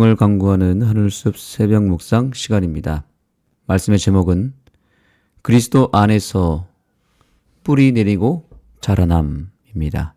을 강구하는 하늘숲 새벽 묵상 시간입니다. 말씀의 제목은 그리스도 안에서 뿌리 내리고 자라남입니다.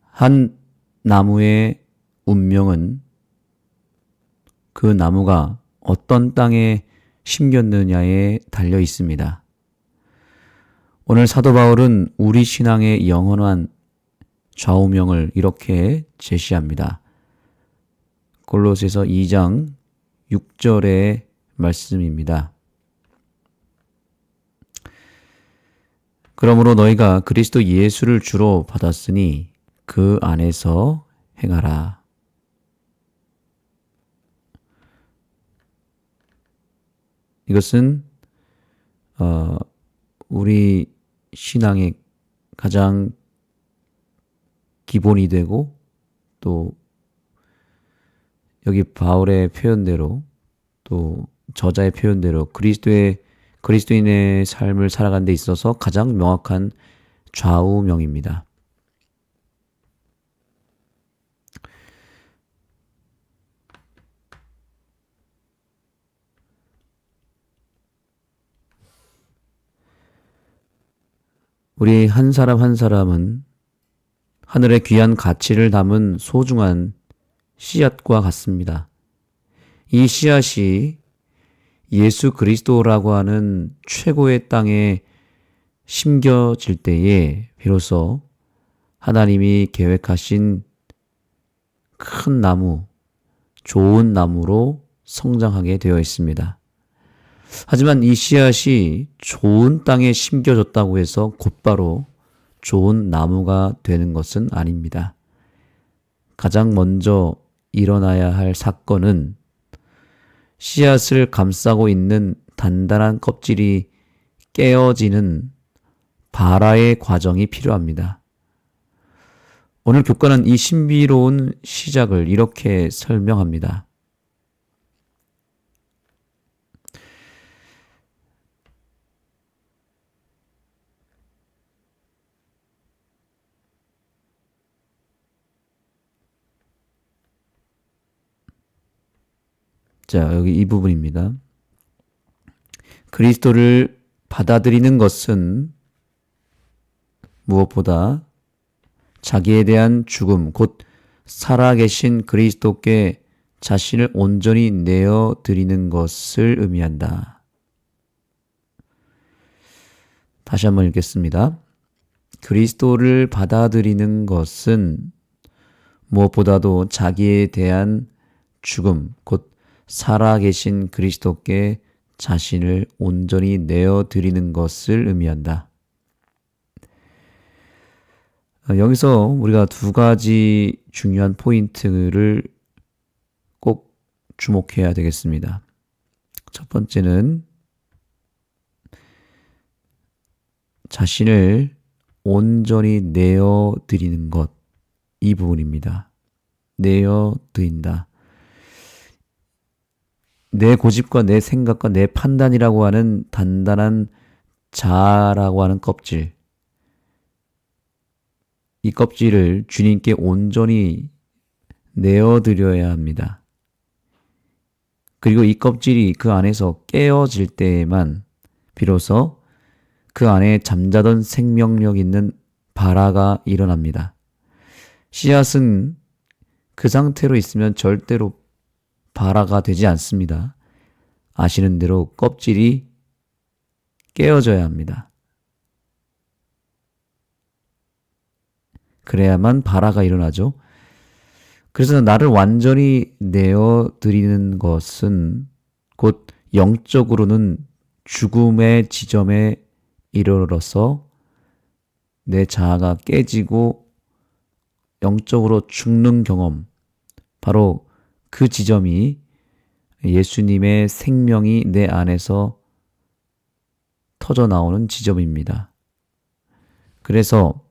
한 나무의 운명은 그 나무가 어떤 땅에 심겼느냐에 달려 있습니다. 오늘 사도 바울은 우리 신앙의 영원한 좌우명을 이렇게 제시합니다. 골로새서 2장 6절의 말씀입니다. 그러므로 너희가 그리스도 예수를 주로 받았으니 그 안에서 행하라. 이것은 우리 신앙의 가장 기본이 되고 또 여기 바울의 표현대로 또 저자의 표현대로 그리스도인의 삶을 살아가는 데 있어서 가장 명확한 좌우명입니다. 우리 한 사람 한 사람은 하늘의 귀한 가치를 담은 소중한 씨앗과 같습니다. 이 씨앗이 예수 그리스도라고 하는 최고의 땅에 심겨질 때에 비로소 하나님이 계획하신 큰 나무, 좋은 나무로 성장하게 되어 있습니다. 하지만 이 씨앗이 좋은 땅에 심겨졌다고 해서 곧바로 좋은 나무가 되는 것은 아닙니다. 가장 먼저 일어나야 할 사건은 씨앗을 감싸고 있는 단단한 껍질이 깨어지는 발화의 과정이 필요합니다. 오늘 교과는 이 신비로운 시작을 이렇게 설명합니다. 자, 여기 이 부분입니다. 그리스도를 받아들이는 것은 무엇보다 자기에 대한 죽음, 곧 살아계신 그리스도께 자신을 온전히 내어드리는 것을 의미한다. 다시 한번 읽겠습니다. 그리스도를 받아들이는 것은 무엇보다도 자기에 대한 죽음, 곧 살아계신 그리스도께 자신을 온전히 내어드리는 것을 의미한다. 여기서 우리가 두 가지 중요한 포인트를 꼭 주목해야 되겠습니다. 첫 번째는 자신을 온전히 내어드리는 것, 이 부분입니다. 내어드린다. 내 고집과 내 생각과 내 판단이라고 하는 단단한 자아라고 하는 껍질, 이 껍질을 주님께 온전히 내어드려야 합니다. 그리고 이 껍질이 그 안에서 깨어질 때에만 비로소 그 안에 잠자던 생명력 있는 발화가 일어납니다. 씨앗은 그 상태로 있으면 절대로 발화가 되지 않습니다. 아시는 대로 껍질이 깨어져야 합니다. 그래야만 발화가 일어나죠. 그래서 나를 완전히 내어드리는 것은 곧 영적으로는 죽음의 지점에 이르러서 내 자아가 깨지고 영적으로 죽는 경험, 바로 그 지점이 예수님의 생명이 내 안에서 터져 나오는 지점입니다. 그래서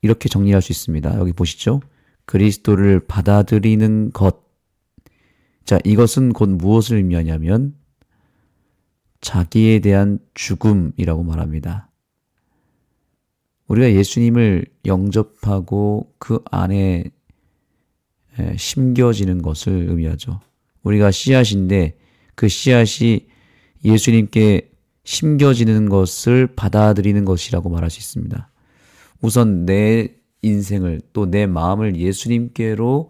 이렇게 정리할 수 있습니다. 여기 보시죠. 그리스도를 받아들이는 것. 자, 이것은 곧 무엇을 의미하냐면 자기에 대한 죽음이라고 말합니다. 우리가 예수님을 영접하고 그 안에 심겨지는 것을 의미하죠. 우리가 씨앗인데 그 씨앗이 예수님께 심겨지는 것을 받아들이는 것이라고 말할 수 있습니다. 우선 내 인생을 또 내 마음을 예수님께로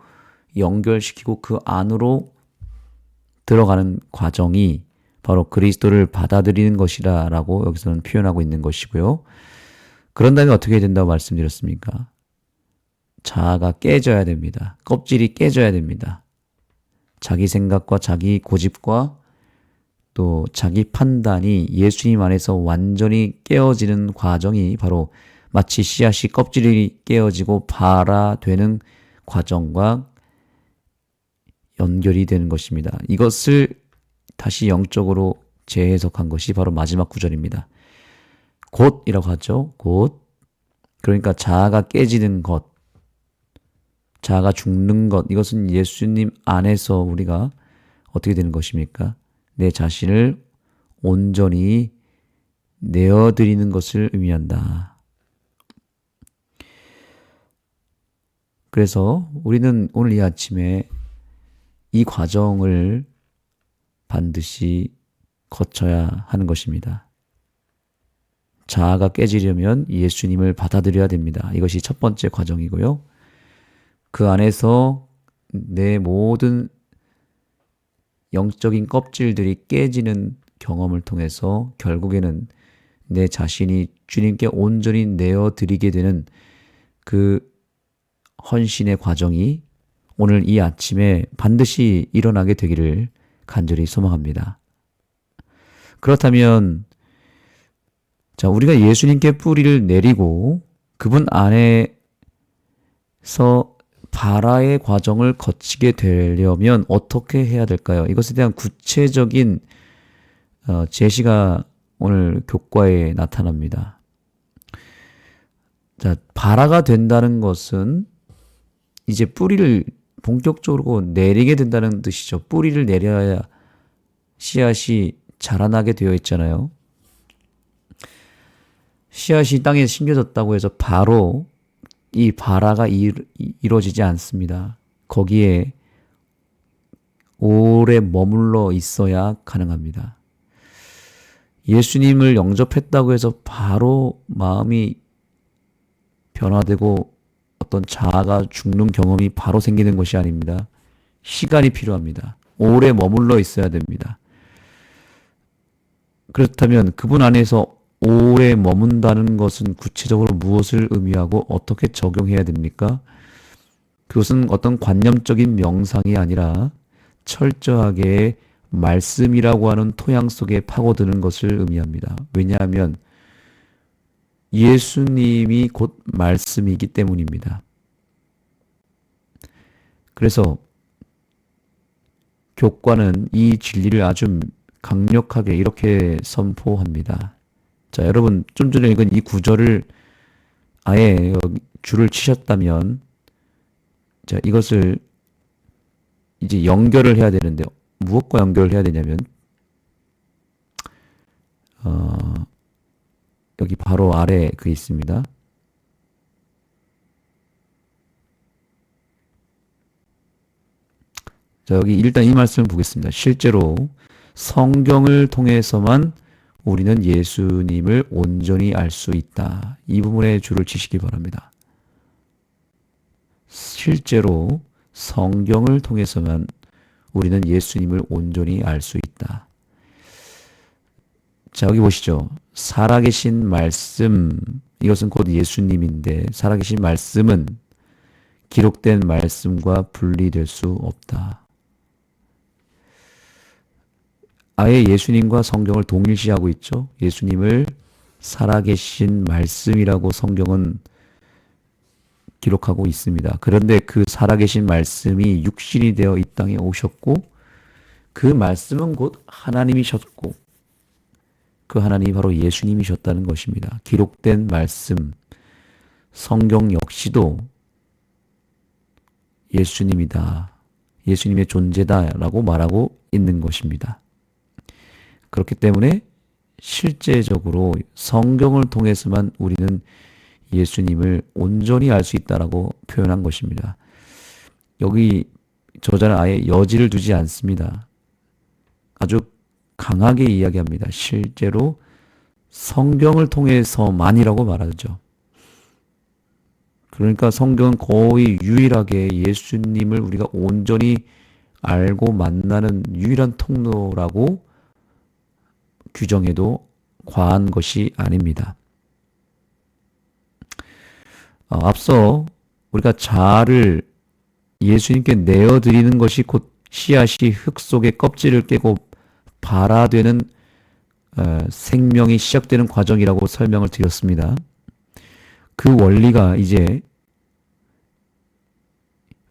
연결시키고 그 안으로 들어가는 과정이 바로 그리스도를 받아들이는 것이라고 여기서는 표현하고 있는 것이고요. 그런 다음에 어떻게 된다고 말씀드렸습니까? 자아가 깨져야 됩니다. 껍질이 깨져야 됩니다. 자기 생각과 자기 고집과 또 자기 판단이 예수님 안에서 완전히 깨어지는 과정이 바로 마치 씨앗이 껍질이 깨어지고 발아되는 과정과 연결이 되는 것입니다. 이것을 다시 영적으로 재해석한 것이 바로 마지막 구절입니다. 곧이라고 하죠. 곧. 그러니까 자아가 깨지는 것, 자아가 죽는 것, 이것은 예수님 안에서 우리가 어떻게 되는 것입니까? 내 자신을 온전히 내어드리는 것을 의미한다. 그래서 우리는 오늘 이 아침에 이 과정을 반드시 거쳐야 하는 것입니다. 자아가 깨지려면 예수님을 받아들여야 됩니다. 이것이 첫 번째 과정이고요. 그 안에서 내 모든 영적인 껍질들이 깨지는 경험을 통해서 결국에는 내 자신이 주님께 온전히 내어드리게 되는 그 헌신의 과정이 오늘 이 아침에 반드시 일어나게 되기를 간절히 소망합니다. 그렇다면 자, 우리가 예수님께 뿌리를 내리고 그분 안에서 발화의 과정을 거치게 되려면 어떻게 해야 될까요? 이것에 대한 구체적인 제시가 오늘 교과에 나타납니다. 자, 발화가 된다는 것은 이제 뿌리를 본격적으로 내리게 된다는 뜻이죠. 뿌리를 내려야 씨앗이 자라나게 되어 있잖아요. 씨앗이 땅에 심겨졌다고 해서 바로 이 발화가 이루어지지 않습니다. 거기에 오래 머물러 있어야 가능합니다. 예수님을 영접했다고 해서 바로 마음이 변화되고 어떤 자아가 죽는 경험이 바로 생기는 것이 아닙니다. 시간이 필요합니다. 오래 머물러 있어야 됩니다. 그렇다면 그분 안에서 오래 머문다는 것은 구체적으로 무엇을 의미하고 어떻게 적용해야 됩니까? 그것은 어떤 관념적인 명상이 아니라 철저하게 말씀이라고 하는 토양 속에 파고드는 것을 의미합니다. 왜냐하면 예수님이 곧 말씀이기 때문입니다. 그래서 교과는 이 진리를 아주 강력하게 이렇게 선포합니다. 자, 여러분 좀 전에 읽은 이 구절을 아예 줄을 치셨다면 자, 이것을 이제 연결을 해야 되는데 무엇과 연결을 해야 되냐면 여기 바로 아래 그 있습니다. 자, 여기 일단 이 말씀을 보겠습니다. 실제로 성경을 통해서만 우리는 예수님을 온전히 알 수 있다. 이 부분에 줄을 치시기 바랍니다. 실제로 성경을 통해서만 우리는 예수님을 온전히 알 수 있다. 자, 여기 보시죠. 살아계신 말씀, 이것은 곧 예수님인데 살아계신 말씀은 기록된 말씀과 분리될 수 없다. 아예 예수님과 성경을 동일시하고 있죠. 예수님을 살아계신 말씀이라고 성경은 기록하고 있습니다. 그런데 그 살아계신 말씀이 육신이 되어 이 땅에 오셨고 그 말씀은 곧 하나님이셨고 그 하나님이 바로 예수님이셨다는 것입니다. 기록된 말씀, 성경 역시도 예수님이다. 예수님의 존재다라고 말하고 있는 것입니다. 그렇기 때문에 실제적으로 성경을 통해서만 우리는 예수님을 온전히 알 수 있다라고 표현한 것입니다. 여기 저자는 아예 여지를 두지 않습니다. 아주 강하게 이야기합니다. 실제로 성경을 통해서만이라고 말하죠. 그러니까 성경은 거의 유일하게 예수님을 우리가 온전히 알고 만나는 유일한 통로라고 규정해도 과한 것이 아닙니다. 앞서 우리가 자아를 예수님께 내어드리는 것이 곧 씨앗이 흙 속의 껍질을 깨고 발화되는 생명이 시작되는 과정이라고 설명을 드렸습니다. 그 원리가 이제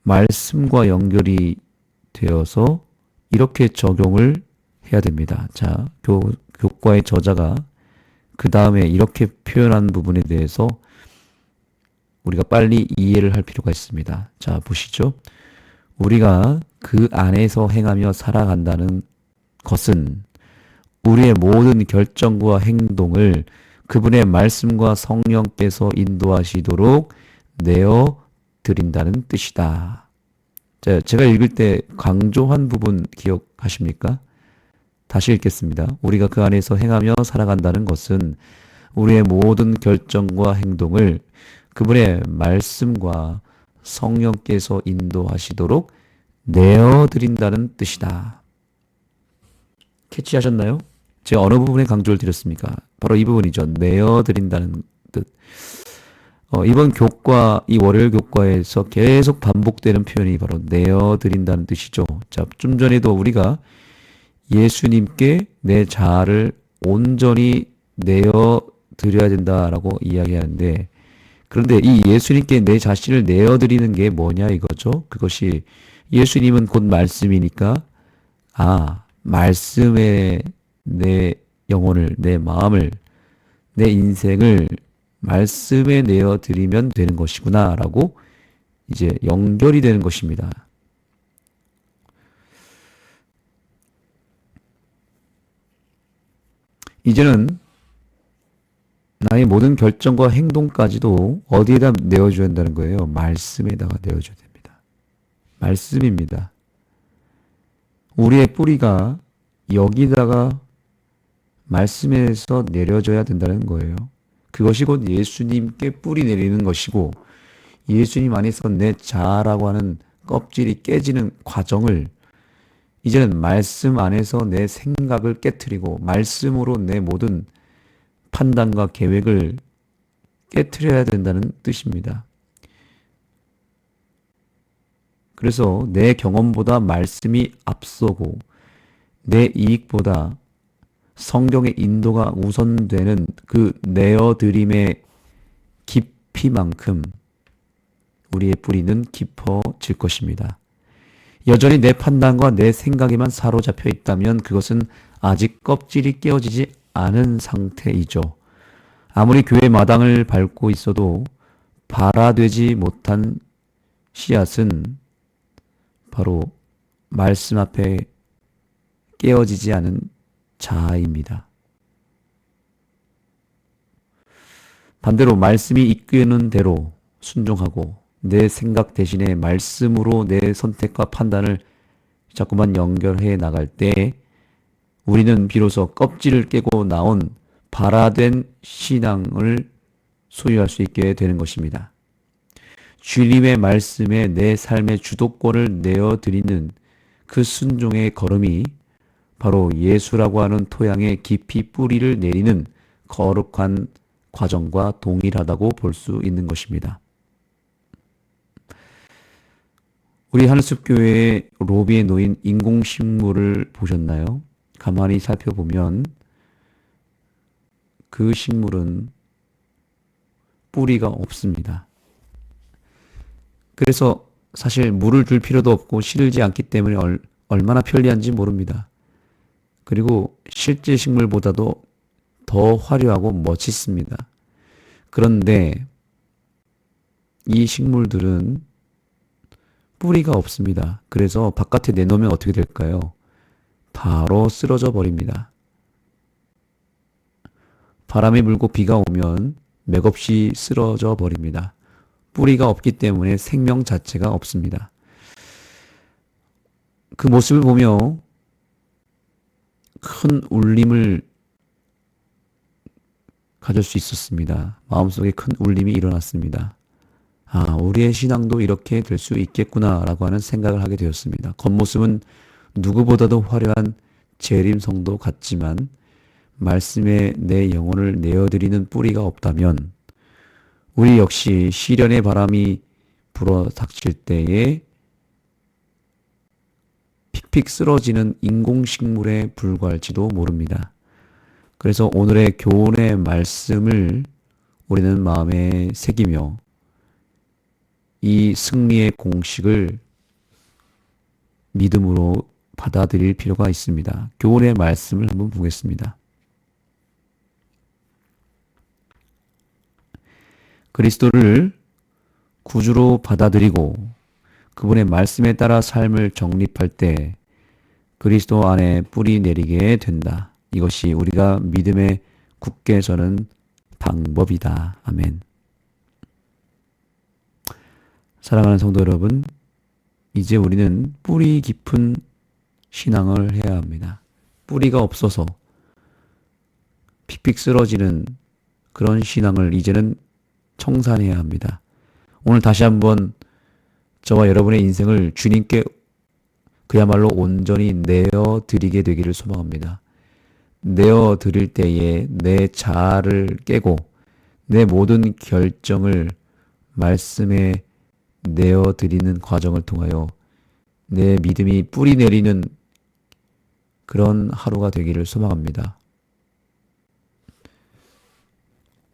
말씀과 연결이 되어서 이렇게 적용을 해야 됩니다. 자, 교과의 저자가 그 다음에 이렇게 표현한 부분에 대해서 우리가 빨리 이해를 할 필요가 있습니다. 자, 보시죠. 우리가 그 안에서 행하며 살아간다는 것은 우리의 모든 결정과 행동을 그분의 말씀과 성령께서 인도하시도록 내어 드린다는 뜻이다. 자, 제가 읽을 때 강조한 부분 기억하십니까? 다시 읽겠습니다. 우리가 그 안에서 행하며 살아간다는 것은 우리의 모든 결정과 행동을 그분의 말씀과 성령께서 인도하시도록 내어드린다는 뜻이다. 캐치하셨나요? 제가 어느 부분에 강조를 드렸습니까? 바로 이 부분이죠. 내어드린다는 뜻. 이번 교과, 이 월요일 교과에서 계속 반복되는 표현이 바로 내어드린다는 뜻이죠. 자, 좀 전에도 우리가 예수님께 내 자아를 온전히 내어드려야 된다라고 이야기하는데, 그런데 이 예수님께 내 자신을 내어드리는 게 뭐냐 이거죠. 그것이 예수님은 곧 말씀이니까 말씀에 내 영혼을, 내 마음을, 내 인생을 말씀에 내어드리면 되는 것이구나 라고 이제 연결이 되는 것입니다. 이제는 나의 모든 결정과 행동까지도 어디에다 내어줘야 한다는 거예요? 말씀에다가 내어줘야 됩니다. 말씀입니다. 우리의 뿌리가 여기다가 말씀에서 내려져야 된다는 거예요. 그것이 곧 예수님께 뿌리 내리는 것이고, 예수님 안에서 내 자아라고 하는 껍질이 깨지는 과정을 이제는 말씀 안에서 내 생각을 깨트리고 말씀으로 내 모든 판단과 계획을 깨트려야 된다는 뜻입니다. 그래서 내 경험보다 말씀이 앞서고 내 이익보다 성경의 인도가 우선되는 그 내어드림의 깊이만큼 우리의 뿌리는 깊어질 것입니다. 여전히 내 판단과 내 생각에만 사로잡혀 있다면 그것은 아직 껍질이 깨어지지 않은 상태이죠. 아무리 교회 마당을 밟고 있어도 발화되지 못한 씨앗은 바로 말씀 앞에 깨어지지 않은 자아입니다. 반대로 말씀이 이끄는 대로 순종하고 내 생각 대신에 말씀으로 내 선택과 판단을 자꾸만 연결해 나갈 때 우리는 비로소 껍질을 깨고 나온 발화된 신앙을 소유할 수 있게 되는 것입니다. 주님의 말씀에 내 삶의 주도권을 내어드리는 그 순종의 걸음이 바로 예수라고 하는 토양에 깊이 뿌리를 내리는 거룩한 과정과 동일하다고 볼 수 있는 것입니다. 우리 하늘숲교회의 로비에 놓인 인공식물을 보셨나요? 가만히 살펴보면 그 식물은 뿌리가 없습니다. 그래서 사실 물을 줄 필요도 없고 시들지 않기 때문에 얼마나 편리한지 모릅니다. 그리고 실제 식물보다도 더 화려하고 멋있습니다. 그런데 이 식물들은 뿌리가 없습니다. 그래서 바깥에 내놓으면 어떻게 될까요? 바로 쓰러져 버립니다. 바람이 불고 비가 오면 맥없이 쓰러져 버립니다. 뿌리가 없기 때문에 생명 자체가 없습니다. 그 모습을 보며 큰 울림을 가질 수 있었습니다. 마음속에 큰 울림이 일어났습니다. 아, 우리의 신앙도 이렇게 될 수 있겠구나라고 하는 생각을 하게 되었습니다. 겉모습은 누구보다도 화려한 재림성도 같지만 말씀에 내 영혼을 내어드리는 뿌리가 없다면 우리 역시 시련의 바람이 불어 닥칠 때에 픽픽 쓰러지는 인공식물에 불과할지도 모릅니다. 그래서 오늘의 교훈의 말씀을 우리는 마음에 새기며 이 승리의 공식을 믿음으로 받아들일 필요가 있습니다. 교훈의 말씀을 한번 보겠습니다. 그리스도를 구주로 받아들이고 그분의 말씀에 따라 삶을 정립할 때 그리스도 안에 뿌리 내리게 된다. 이것이 우리가 믿음에 굳게 서는 방법이다. 아멘. 사랑하는 성도 여러분, 이제 우리는 뿌리 깊은 신앙을 해야 합니다. 뿌리가 없어서 픽픽 쓰러지는 그런 신앙을 이제는 청산해야 합니다. 오늘 다시 한번 저와 여러분의 인생을 주님께 그야말로 온전히 내어드리게 되기를 소망합니다. 내어드릴 때에 내 자아를 깨고 내 모든 결정을 말씀에 내어드리는 과정을 통하여 내 믿음이 뿌리 내리는 그런 하루가 되기를 소망합니다.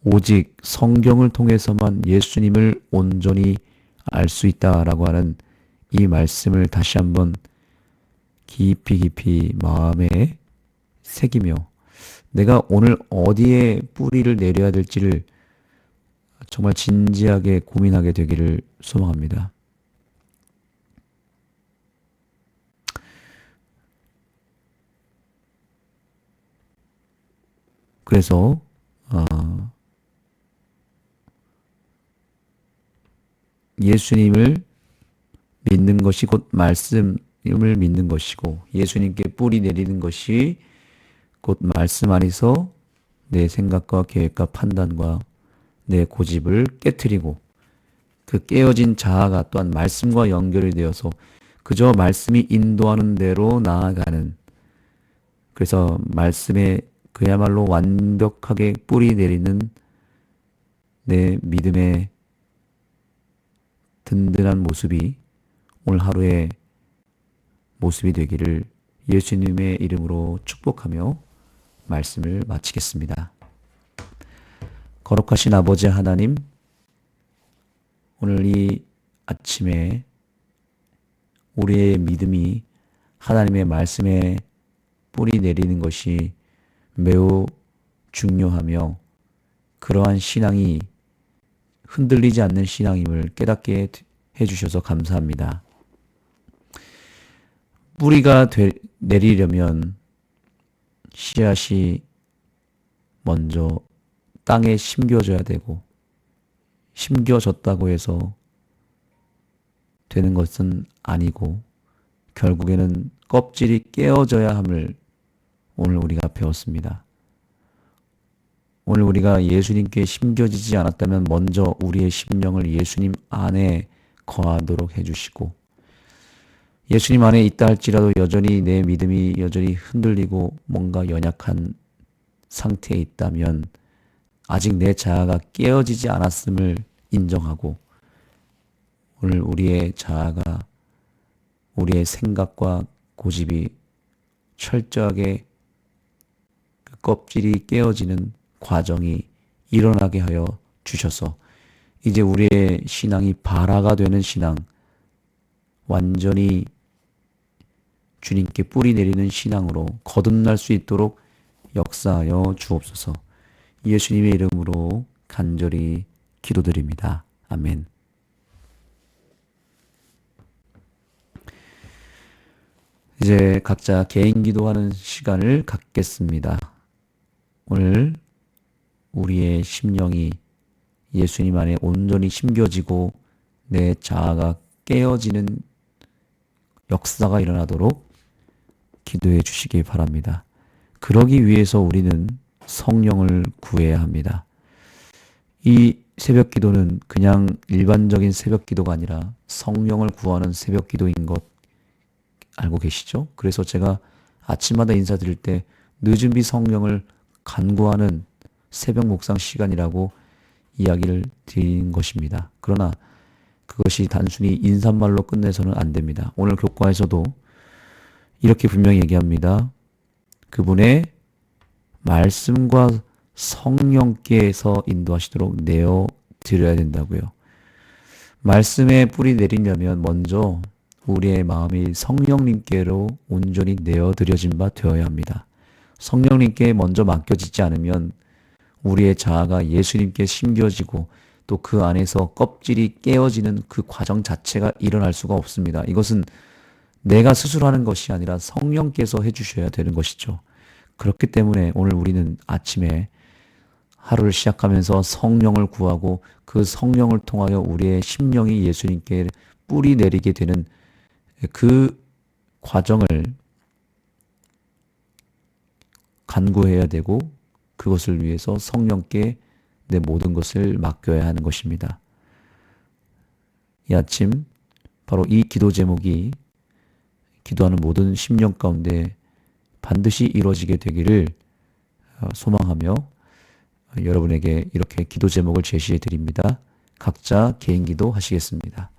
오직 성경을 통해서만 예수님을 온전히 알 수 있다라고 하는 이 말씀을 다시 한번 깊이 마음에 새기며 내가 오늘 어디에 뿌리를 내려야 될지를 정말 진지하게 고민하게 되기를 소망합니다. 그래서 예수님을 믿는 것이 곧 말씀을 믿는 것이고 예수님께 뿌리 내리는 것이 곧 말씀 안에서 내 생각과 계획과 판단과 내 고집을 깨트리고 그 깨어진 자아가 또한 말씀과 연결이 되어서 그저 말씀이 인도하는 대로 나아가는, 그래서 말씀에 그야말로 완벽하게 뿌리 내리는 내 믿음의 든든한 모습이 오늘 하루의 모습이 되기를 예수님의 이름으로 축복하며 말씀을 마치겠습니다. 거룩하신 아버지 하나님, 오늘 이 아침에 우리의 믿음이 하나님의 말씀에 뿌리 내리는 것이 매우 중요하며 그러한 신앙이 흔들리지 않는 신앙임을 깨닫게 해주셔서 감사합니다. 뿌리가 내리려면 씨앗이 먼저 땅에 심겨져야 되고 심겨졌다고 해서 되는 것은 아니고 결국에는 껍질이 깨어져야 함을 오늘 우리가 배웠습니다. 오늘 우리가 예수님께 심겨지지 않았다면 먼저 우리의 심령을 예수님 안에 거하도록 해주시고 예수님 안에 있다 할지라도 여전히 내 믿음이 여전히 흔들리고 뭔가 연약한 상태에 있다면 아직 내 자아가 깨어지지 않았음을 인정하고 오늘 우리의 자아가 우리의 생각과 고집이 철저하게 그 껍질이 깨어지는 과정이 일어나게 하여 주셔서 이제 우리의 신앙이 발화가 되는 신앙, 완전히 주님께 뿌리 내리는 신앙으로 거듭날 수 있도록 역사하여 주옵소서. 예수님의 이름으로 간절히 기도드립니다. 아멘. 이제 각자 개인 기도하는 시간을 갖겠습니다. 오늘 우리의 심령이 예수님 안에 온전히 심겨지고 내 자아가 깨어지는 역사가 일어나도록 기도해 주시기 바랍니다. 그러기 위해서 우리는 성령을 구해야 합니다. 이 새벽 기도는 그냥 일반적인 새벽 기도가 아니라 성령을 구하는 새벽 기도인 것 알고 계시죠? 그래서 제가 아침마다 인사드릴 때 늦은 비 성령을 간구하는 새벽 묵상 시간이라고 이야기를 드린 것입니다. 그러나 그것이 단순히 인사말로 끝내서는 안 됩니다. 오늘 교과에서도 이렇게 분명히 얘기합니다. 그분의 말씀과 성령께서 인도하시도록 내어 드려야 된다고요. 말씀에 뿌리 내리려면 먼저 우리의 마음이 성령님께로 온전히 내어 드려진 바 되어야 합니다. 성령님께 먼저 맡겨지지 않으면 우리의 자아가 예수님께 심겨지고 또 그 안에서 껍질이 깨어지는 그 과정 자체가 일어날 수가 없습니다. 이것은 내가 스스로 하는 것이 아니라 성령께서 해주셔야 되는 것이죠. 그렇기 때문에 오늘 우리는 아침에 하루를 시작하면서 성령을 구하고 그 성령을 통하여 우리의 심령이 예수님께 뿌리 내리게 되는 그 과정을 간구해야 되고 그것을 위해서 성령께 내 모든 것을 맡겨야 하는 것입니다. 이 아침 바로 이 기도 제목이 기도하는 모든 심령 가운데 반드시 이루어지게 되기를 소망하며 여러분에게 이렇게 기도 제목을 제시해 드립니다. 각자 개인 기도 하시겠습니다.